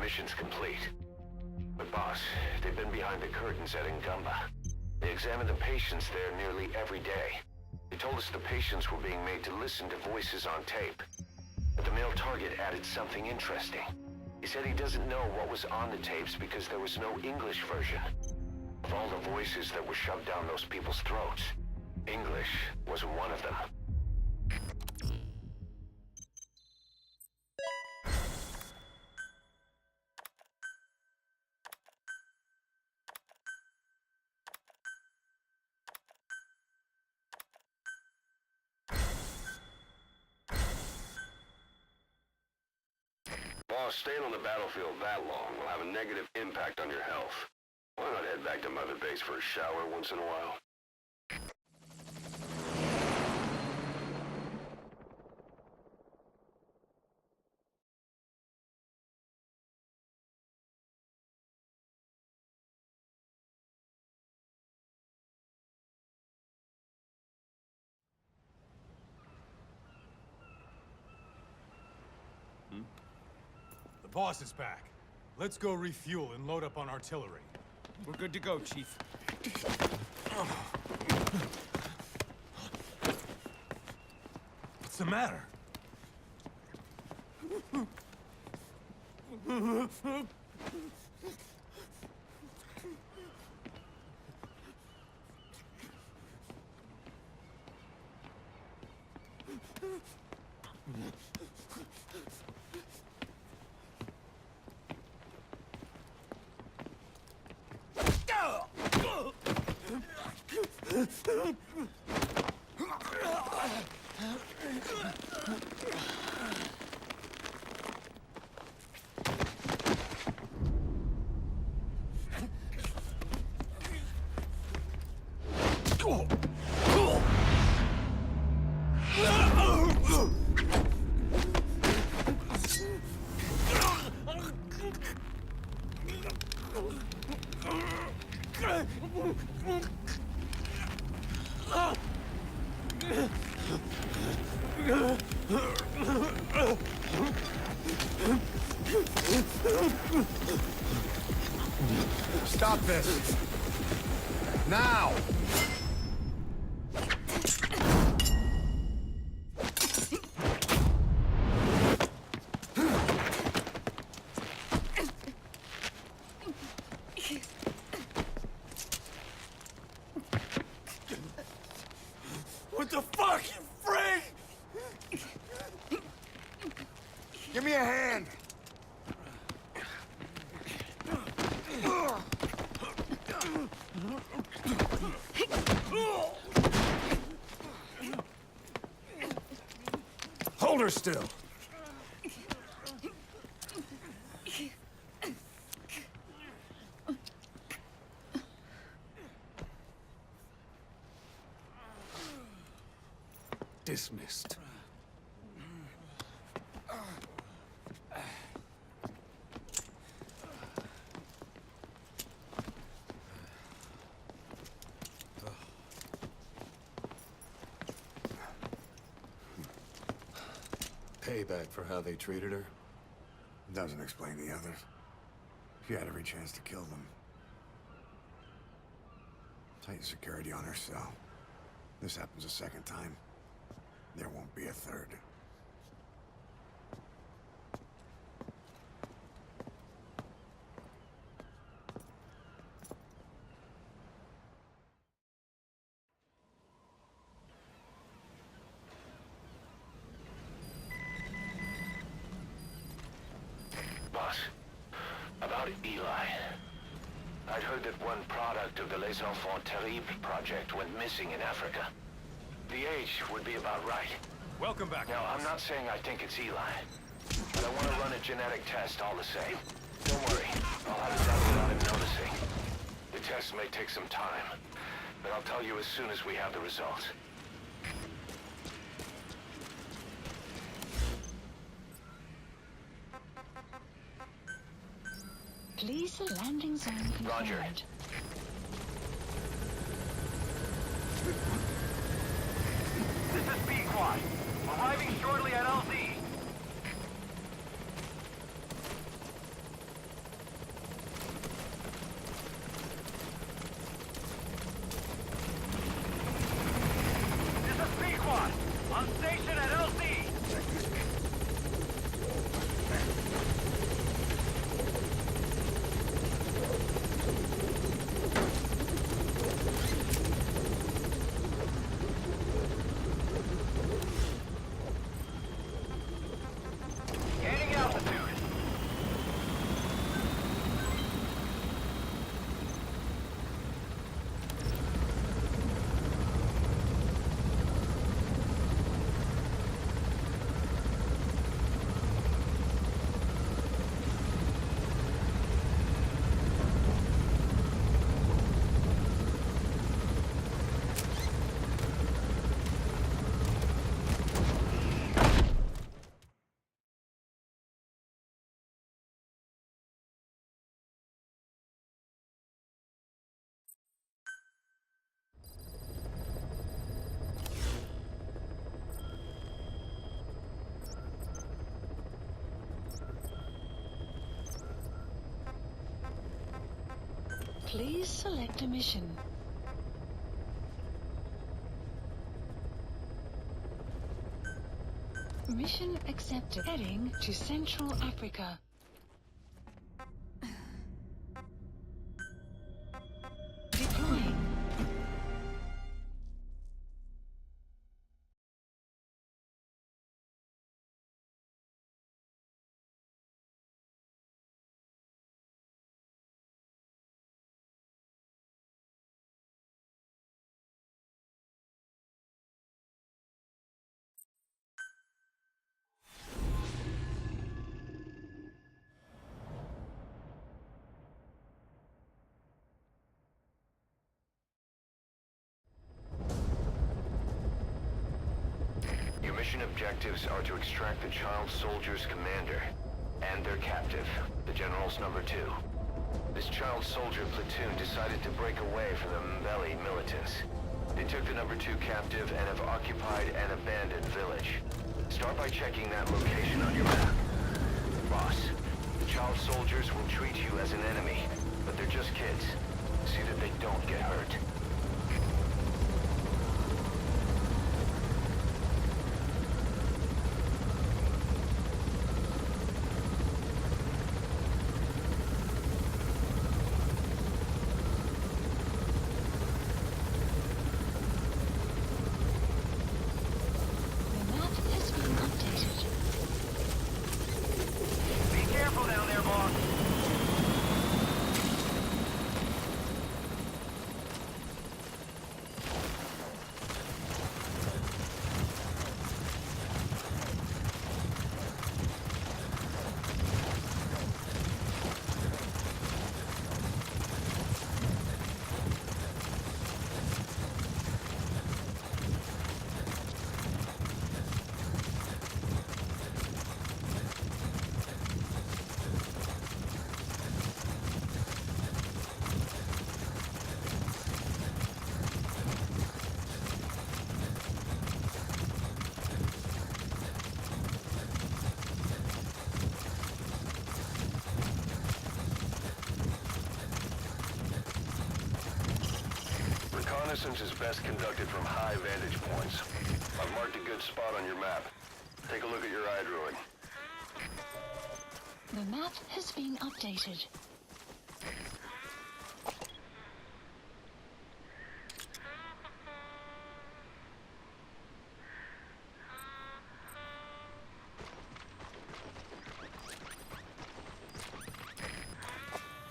Mission's complete. But boss, they've been behind the curtains at Ngumba. They examine the patients there nearly every day. They told us the patients were being made to listen to voices on tape. But the male target added something interesting. He said he doesn't know what was on the tapes because there was no English version. Of all the voices that were shoved down those people's throats, English was one of them. Boss, staying on the battlefield that long will have a negative impact on your health. Why not head back to Mother Base for a shower once in a while? The boss is back. Let's go refuel and load up on artillery. We're good to go, Chief. What's the matter? Stop this! Now! What the fuck, you freak? Give me a hand! Hold her still. Dismissed. Payback for how they treated her? Doesn't explain the others. She had every chance to kill them. Tight security on her cell. This happens a second time. There won't be a third. Boss, about Eli. I'd heard that one product of the Les Enfants Terribles project went missing in Africa. The age would be about right. Welcome back. Now, I'm not saying I think it's Eli, but I want to run a genetic test all the same. Don't worry, I'll have it done without him noticing. The test may take some time, but I'll tell you as soon as we have the results. Please, the landing zone confirmed. Roger. This is B-Quad. Arriving shortly at LZ. Please select a mission. Mission accepted. Heading to Central Africa. Deploying. Your mission objectives are to extract the child soldier's commander and their captive, the General's number 2. This child soldier platoon decided to break away from the Mbeli militants. They took the number 2 captive and have occupied an abandoned village. Start by checking that location on your map. Boss, the child soldiers will treat you as an enemy, but they're just kids. See that they don't get hurt. The map has been updated. Be careful down there, boss. Reconnaissance is best conducted from high vantage points. I've marked a good spot on your map. Take a look at your iDroid. The map has been updated.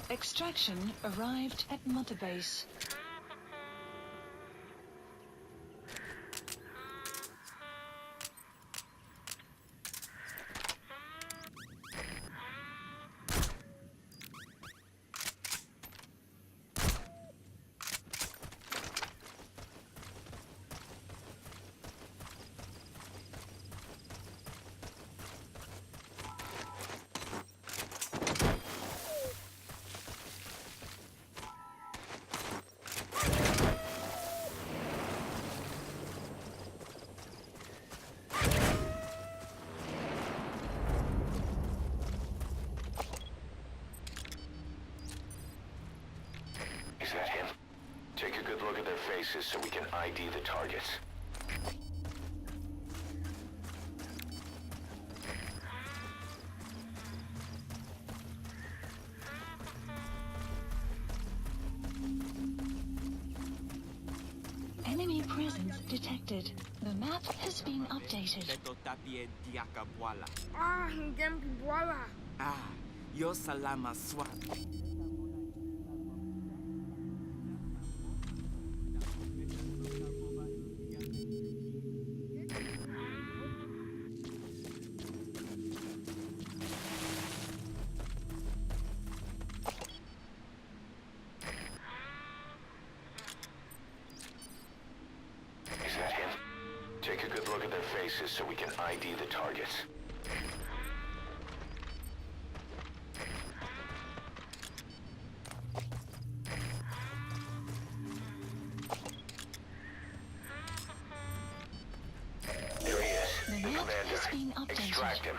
Extraction arrived at Mother Base. Is that him? Take a good look at their faces so we can ID the targets. Enemy presence detected. The map has been updated. Beto tapie diaka buala. Ah, hindi buwala. Ah, yo salama swat. Is that him? Take a good look at their faces so we can ID the targets. There he is, The the map has been commander. updated. Extract him.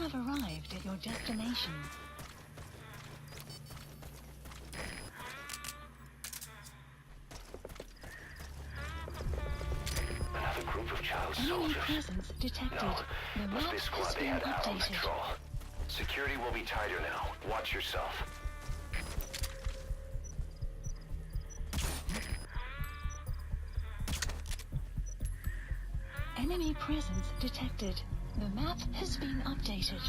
have arrived at your destination. Another group of child Enemy soldiers. presence detected. No, The must map be a has squad they been had out on updated. patrol. Security will be tighter now. Watch yourself. Enemy presence detected. The map has been updated.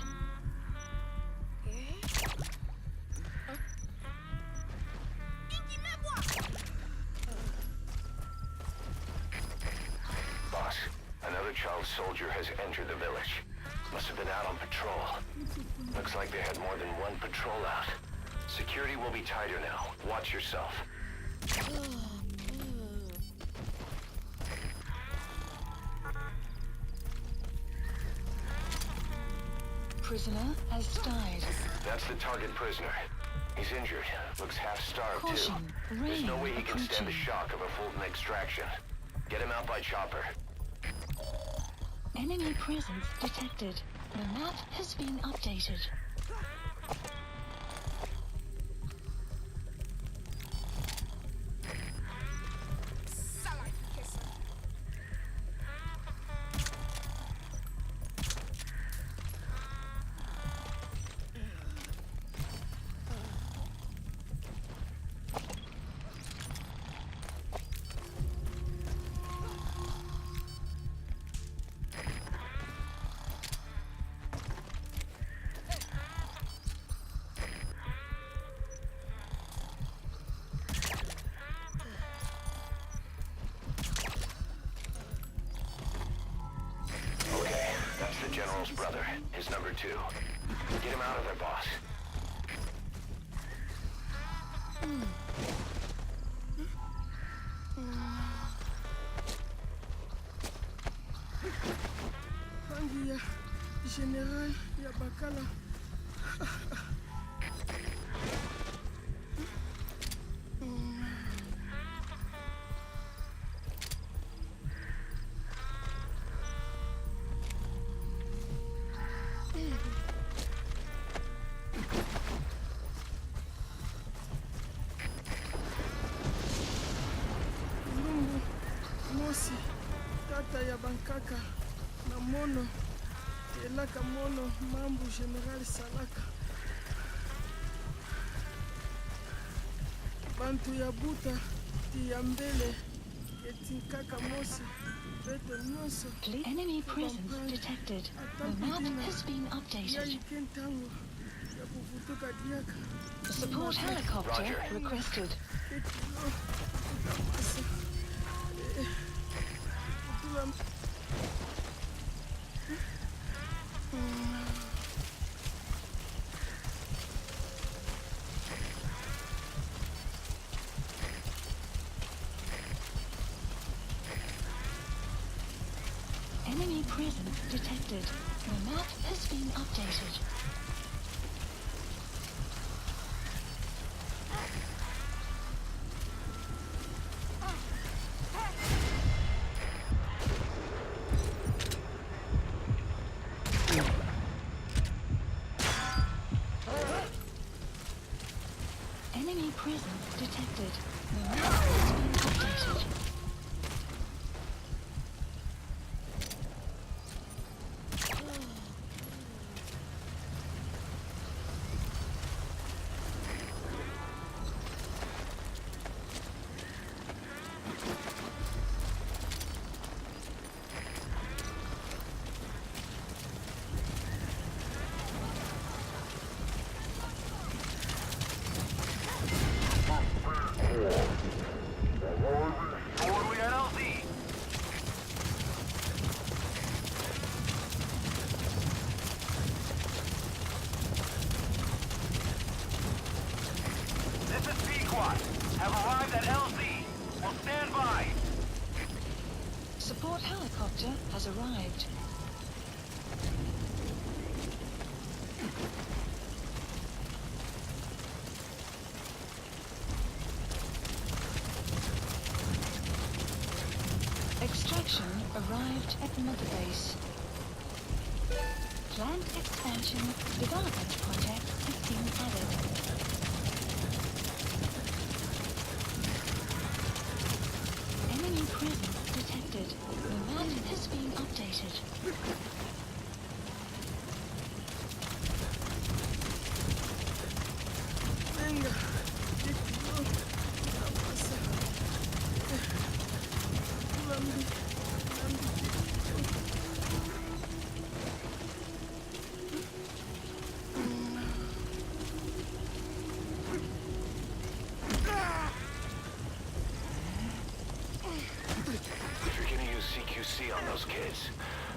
Boss, another child soldier has entered the village. Must have been out on patrol. Looks like they had more than one patrol out. Security will be tighter now. Watch yourself. Prisoner has died. That's the target prisoner. He's injured. Looks half-starved, too. Caution, There's no rain way he can stand the approaching. shock of a Fulton extraction. Get him out by chopper. Enemy presence detected. The map has been updated. Okay, that's the General's brother, his number 2. Get him out of there, boss. Rangi ya General ya Bakala. Lumbu Mosi, tata ya Bankaka na Mono, Telaka Mono, Mambu General Salaka. Bantu ya Buta, Tia Mbele, Etinkaka Mosi, Bete Nyonso. Enemy presence detected. The map has been Ya updated. Ikentango, ya Bubutuka Diaka. Support helicopter Roger. requested. Ketilo, Utamasa. Utulam. Enemy presence detected. The map has been updated. Enemy presence detected. The map has been updated. Forward we got LZ. This is P-Quad. Have arrived at LZ. Will stand by. Support helicopter has arrived. Extraction arrived at Mother Base. Plant expansion development project has been added. Enemy presence detected. The map has been updated. Venga. Llévalo. La pasa. Lambi. If you're gonna use CQC on those kids,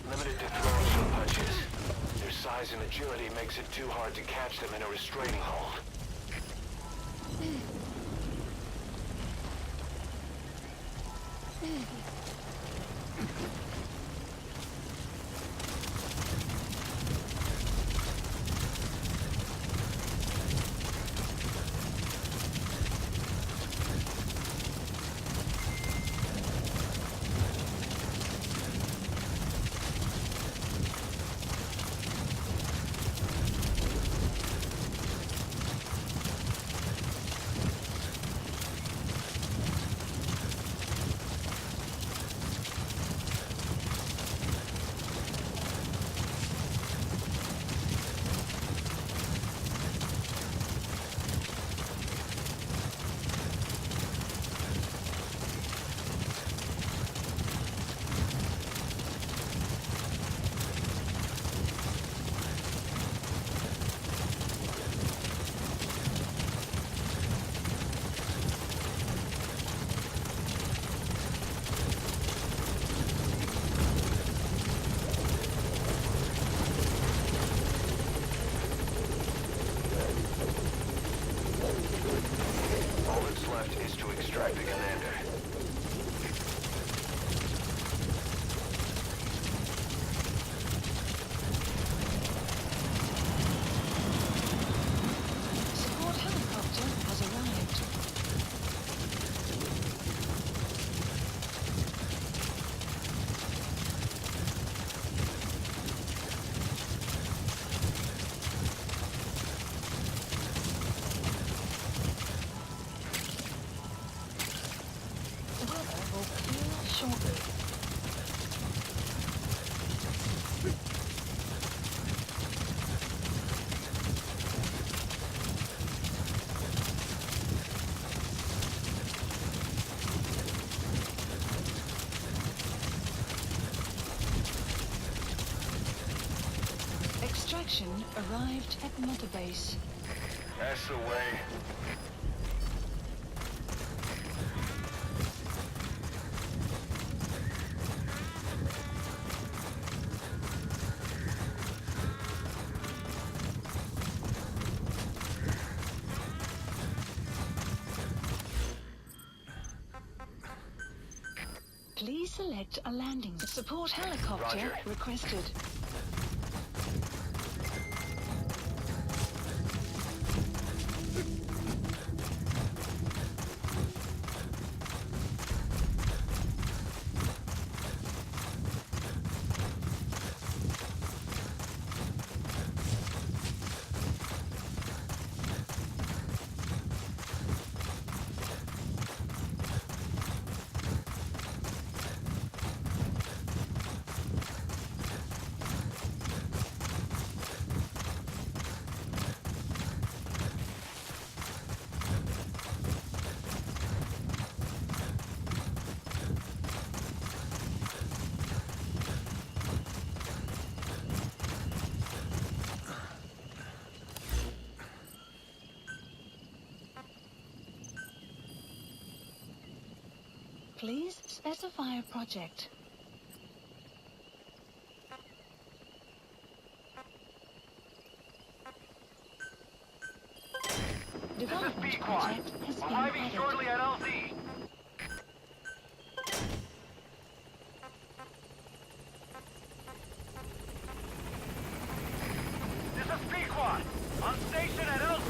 limit it to throws or punches. Their size and agility makes it too hard to catch them in a restraining hold. All that's left is to extract the commander. Support helicopter has arrived. The weather will clear shortly. Extraction arrived at Mother Base. That's the way. Please select a landing. Support helicopter Roger. requested. Please specify a project. Development B-Quad. project has been Arriving added. shortly at LZ. This is B-Quad. On station at LZ.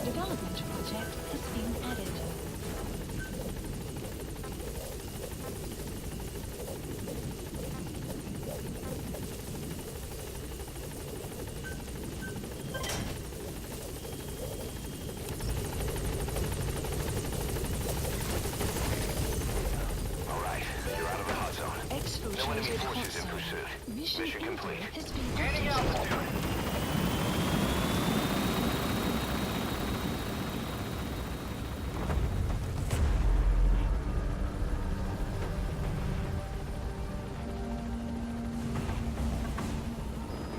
Development project has been added. pursuit. Mission complete. Has been Gaining updated. altitude.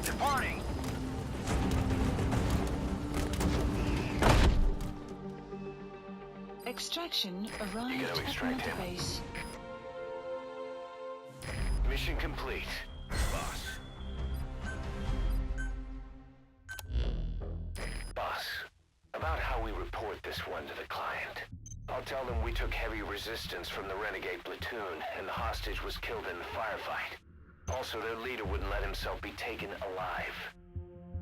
Departing. Extraction arrived You gotta at extract Mother him. Base. Mission complete, boss. Boss, about how we report this one to the client. I'll tell them we took heavy resistance from the renegade platoon, and the hostage was killed in the firefight. Also, their leader wouldn't let himself be taken alive.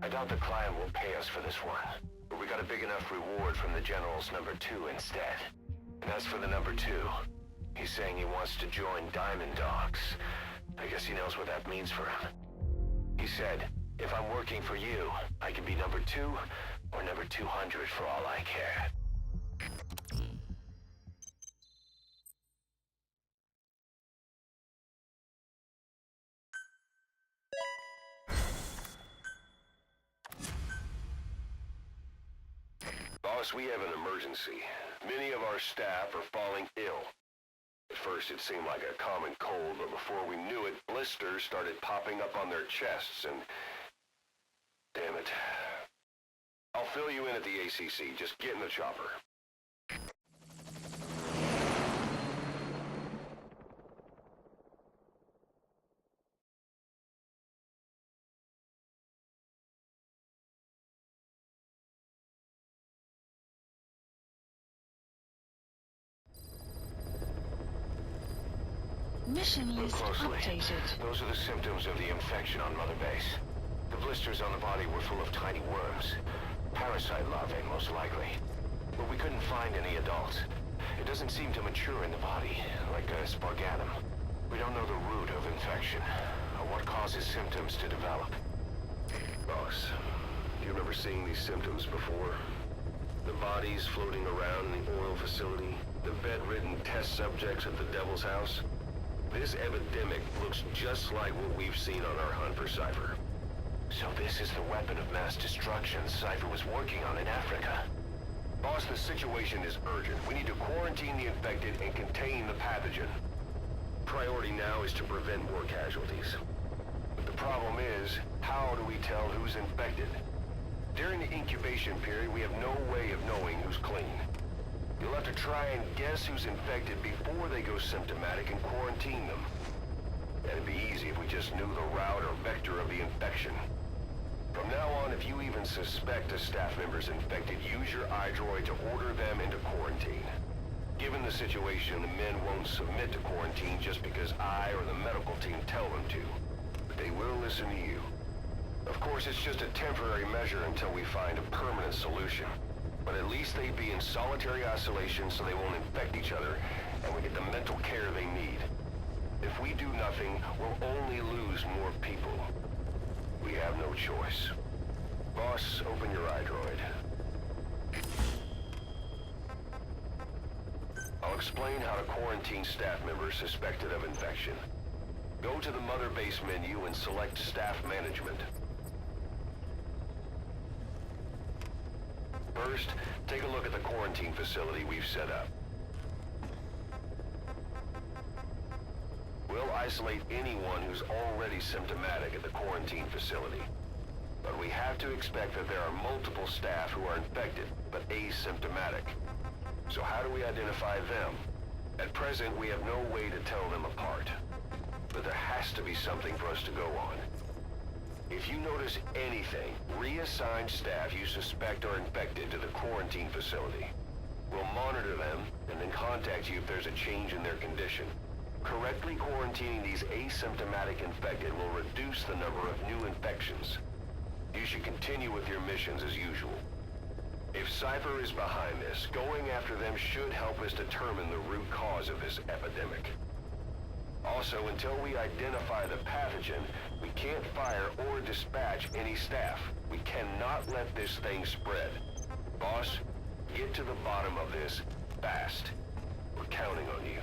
I doubt the client will pay us for this one, but we got a big enough reward from the General's number 2 instead. And as for the number 2, he's saying he wants to join Diamond Dogs. I guess he knows what that means for him. He said, if I'm working for you, I can be number 2 or number 200 for all I care. Boss, we have an emergency. Many of our staff are falling ill. At first it seemed like a common cold, but before we knew it, blisters started popping up on their chests and... Damn it. I'll fill you in at the ACC. Just get in the chopper. Mission Look list closely. updated. Those are the symptoms of the infection on Mother Base. The blisters on the body were full of tiny worms. Parasite larvae, most likely. But we couldn't find any adults. It doesn't seem to mature in the body, like a spargatum. We don't know the root of infection, or what causes symptoms to develop. Boss, do you remember seeing these symptoms before? The bodies floating around in the oil facility, the bedridden test subjects at the Devil's House. This epidemic looks just like what we've seen on our hunt for Cypher. So this is the weapon of mass destruction Cypher was working on in Africa. Boss, the situation is urgent. We need to quarantine the infected and contain the pathogen. Priority now is to prevent more casualties. But the problem is, how do we tell who's infected? During the incubation period, we have no way of knowing who's clean. You'll have to try and guess who's infected before they go symptomatic and quarantine them. That'd be easy if we just knew the route or vector of the infection. From now on, if you even suspect a staff member's infected, use your iDroid to order them into quarantine. Given the situation, the men won't submit to quarantine just because I or the medical team tell them to. But they will listen to you. Of course, it's just a temporary measure until we find a permanent solution. But at least they'd be in solitary isolation so they won't infect each other, and we get the mental care they need. If we do nothing, we'll only lose more people. We have no choice. Boss, open your iDroid. I'll explain how to quarantine staff members suspected of infection. Go to the Mother Base menu and select Staff Management. First, take a look at the quarantine facility we've set up. We'll isolate anyone who's already symptomatic at the quarantine facility. But we have to expect that there are multiple staff who are infected, but asymptomatic. So how do we identify them? At present, we have no way to tell them apart. But there has to be something for us to go on. If you notice anything, reassign staff you suspect are infected to the quarantine facility. We'll monitor them and then contact you if there's a change in their condition. Correctly quarantining these asymptomatic infected will reduce the number of new infections. You should continue with your missions as usual. If Cypher is behind this, going after them should help us determine the root cause of this epidemic. Also, until we identify the pathogen, we can't fire or dispatch any staff. We cannot let this thing spread. Boss, get to the bottom of this fast. We're counting on you.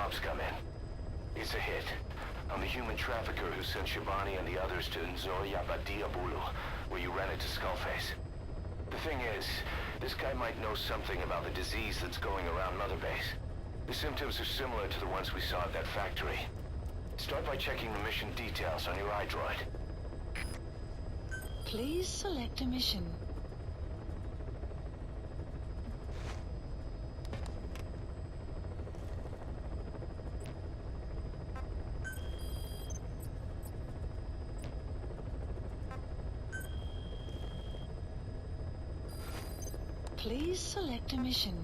cops come in. It's a hit. I'm the human trafficker who sent Shabani and the others to Nzoya Badia Bulu, where you ran into Skullface. The thing is, this guy might know something about the disease that's going around Mother Base. The symptoms are similar to the ones we saw at that factory. Start by checking the mission details on your iDroid. Please select a mission. Please select a mission.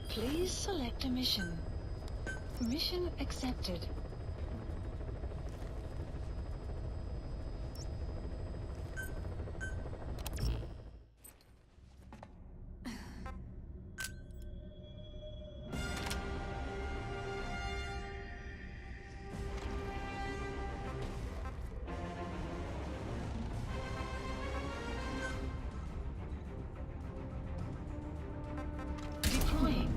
Please select a mission. Mission accepted. Deploying.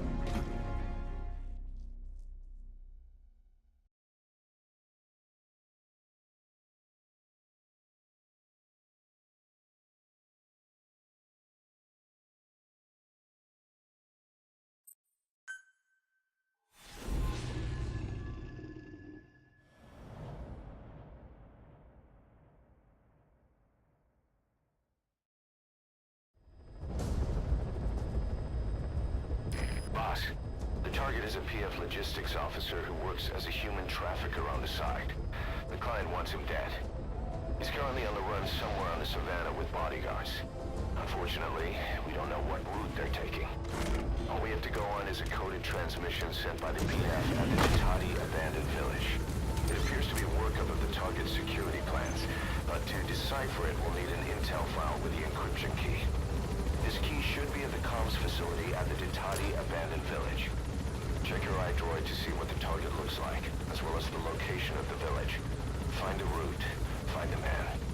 Boss, the target is a PF logistics officer who works as a human trafficker on the side. The client wants him dead. He's currently on the run somewhere on the savannah with bodyguards. Unfortunately, we don't know what route they're taking. All we have to go on is a coded transmission sent by the PF at the Tati abandoned village. It appears to be a workup of the target's security plans, but to decipher it, we'll need an intel file with the encryption key. This key should be at the comms facility at the Ditati abandoned village. Check your iDroid to see what the target looks like, as well as the location of the village. Find a route, find a man.